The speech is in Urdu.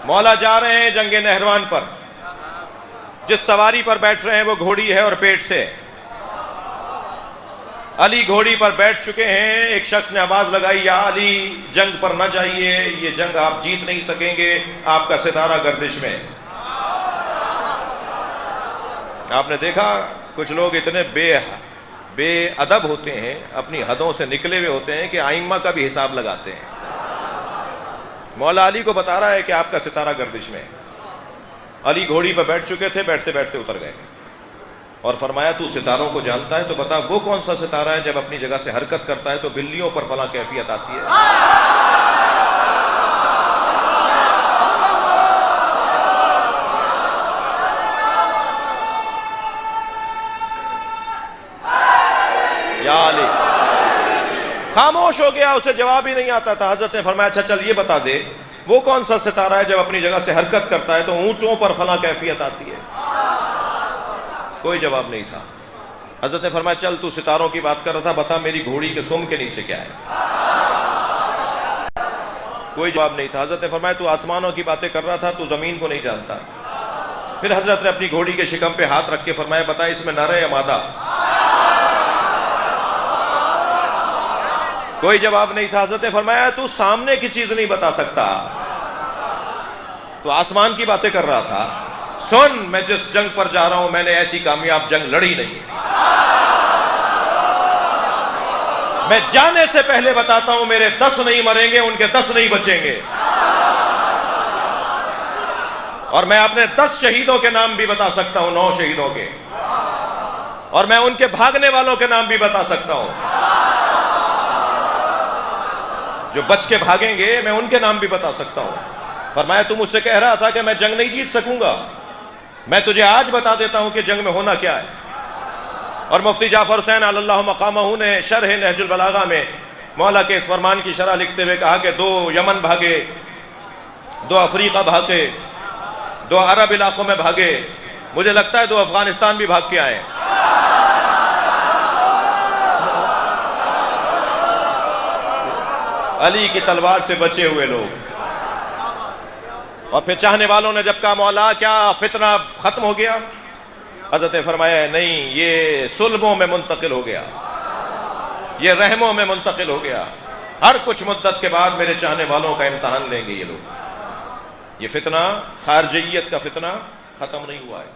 مولا جا رہے ہیں جنگ نہروان پر، جس سواری پر بیٹھ رہے ہیں وہ گھوڑی ہے اور پیٹ سے۔ علی گھوڑی پر بیٹھ چکے ہیں، ایک شخص نے آواز لگائی، یا علی جنگ پر نہ جائیے، یہ جنگ آپ جیت نہیں سکیں گے، آپ کا ستارہ گردش میں۔ آپ نے دیکھا کچھ لوگ اتنے بے ادب ہوتے ہیں، اپنی حدوں سے نکلے ہوئے ہوتے ہیں کہ ائمہ کا بھی حساب لگاتے ہیں۔ مولا علی کو بتا رہا ہے کہ آپ کا ستارہ گردش میں۔ علی گھوڑی پر بیٹھ چکے تھے، بیٹھتے بیٹھتے اتر گئے اور فرمایا تو ستاروں کو جانتا ہے تو بتا وہ کون سا ستارہ ہے جب اپنی جگہ سے حرکت کرتا ہے تو بلیوں پر فلاں کیفیت آتی ہے۔ یا علی خاموش ہو گیا، اسے جواب ہی نہیں آتا تھا۔ حضرت نے فرمایا اچھا چل یہ بتا دے وہ کون سا ستارہ ہے جب اپنی جگہ سے حرکت کرتا ہے تو اونٹوں پر فلاں کیفیت آتی ہے۔ کوئی جواب نہیں تھا۔ حضرت نے فرمایا چل تو ستاروں کی بات کر رہا تھا، بتا میری گھوڑی کے سم کے نیچے کیا ہے۔ کوئی جواب نہیں تھا۔ حضرت نے فرمایا تو آسمانوں کی باتیں کر رہا تھا، تو زمین کو نہیں جانتا۔ پھر حضرت نے اپنی گھوڑی کے شکم پہ ہاتھ رکھ کے فرمایا بتا اس میں نر ہے یا مادہ۔ کوئی جواب نہیں تھا۔ حضرت نے فرمایا تو سامنے کی چیز نہیں بتا سکتا، تو آسمان کی باتیں کر رہا تھا۔ سن میں جس جنگ پر جا رہا ہوں میں نے ایسی کامیاب جنگ لڑی نہیں۔ میں جانے سے پہلے بتاتا ہوں میرے 10 نہیں مریں گے، ان کے 10 نہیں بچیں گے، اور میں اپنے 10 شہیدوں کے نام بھی بتا سکتا ہوں، 9 شہیدوں کے، اور میں ان کے بھاگنے والوں کے نام بھی بتا سکتا ہوں، جو بچ کے بھاگیں گے میں ان کے نام بھی بتا سکتا ہوں۔ فرمایا تم مجھ سے کہہ رہا تھا کہ میں جنگ نہیں جیت سکوں گا، میں تجھے آج بتا دیتا ہوں کہ جنگ میں ہونا کیا ہے۔ اور مفتی جعفر حسین علی اللہ مقامہ نے شرح نہج البلاغہ میں مولا کے اس فرمان کی شرح لکھتے ہوئے کہا کہ 2 یمن بھاگے، 2 افریقہ بھاگے، 2 عرب علاقوں میں بھاگے، مجھے لگتا ہے 2 افغانستان بھی بھاگ کے آئے۔ علی کی تلوار سے بچے ہوئے لوگ۔ اور پھر چاہنے والوں نے جب کہا مولا کیا فتنہ ختم ہو گیا؟ حضرت نے فرمایا نہیں، یہ صلبوں میں منتقل ہو گیا، یہ رحموں میں منتقل ہو گیا، ہر کچھ مدت کے بعد میرے چاہنے والوں کا امتحان لیں گے یہ لوگ۔ یہ فتنہ خارجیت کا فتنہ ختم نہیں ہوا ہے۔